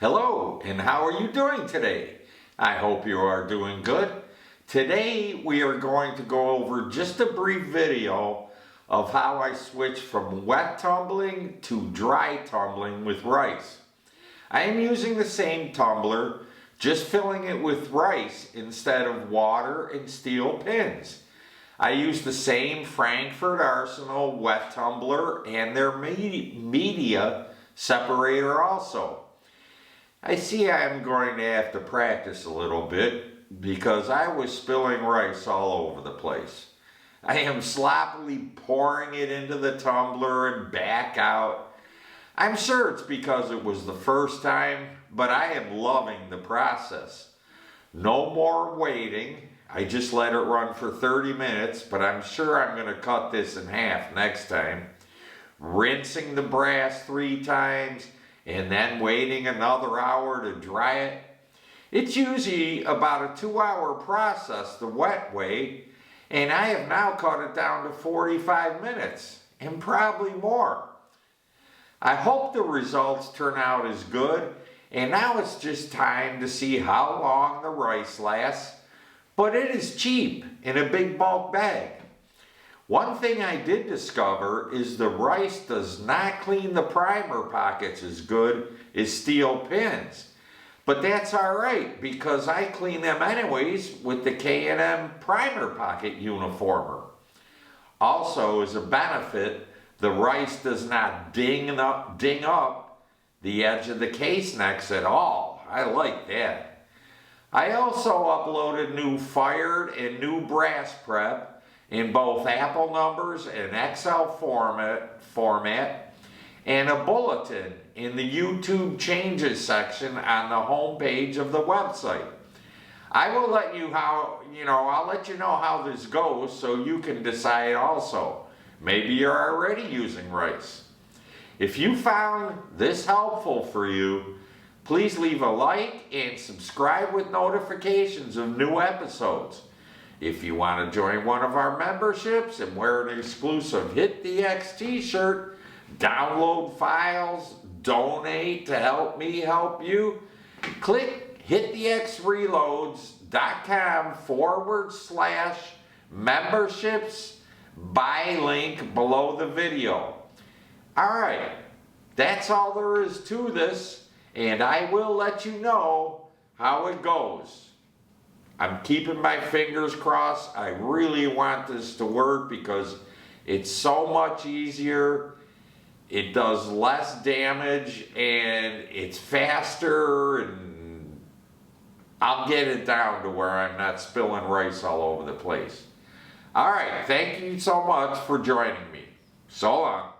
Hello, and how are you doing today? I hope you are doing good. Today we are going to go over just a brief video of how I switch from wet tumbling to dry tumbling with rice. I am using the same tumbler, just filling it with rice instead of water and steel pins. I use the same Frankfurt Arsenal wet tumbler and their media separator also. I see I'm going to have to practice a little bit because I was spilling rice all over the place. I am sloppily pouring it into the tumbler and back out. I'm sure it's because it was the first time, but I am loving the process. No more waiting. I just let it run for 30 minutes, but I'm sure I'm going to cut this in half next time. Rinsing the brass 3 times and then waiting another hour to dry it. It's usually about a 2-hour process the wet way, and I have now cut it down to 45 minutes and probably more. I hope the results turn out as good, and now it's just time to see how long the rice lasts, but it is cheap in a big bulk bag. One thing I did discover is the rice does not clean the primer pockets as good as steel pins. But that's alright because I clean them anyways with the K&M primer pocket uniformer. Also, as a benefit, the rice does not ding up the edge of the case necks at all. I like that. I also uploaded new fired and new brass prep in both Apple numbers and Excel format, and a bulletin in the YouTube changes section on the home page of the website. I will let you I'll let you know how this goes so you can decide also. Maybe you're already using rice. If you found this helpful for you, please leave a like and subscribe with notifications of new episodes. If you want to join one of our memberships and wear an exclusive Hit the X t-shirt, download files, donate to help me help you, click hitthexreloads.com/memberships buy link below the video. Alright, that's all there is to this, and I will let you know how it goes. I'm keeping my fingers crossed. I really want this to work because it's so much easier. It does less damage and it's faster, and I'll get it down to where I'm not spilling rice all over the place. All right, thank you so much for joining me. So long.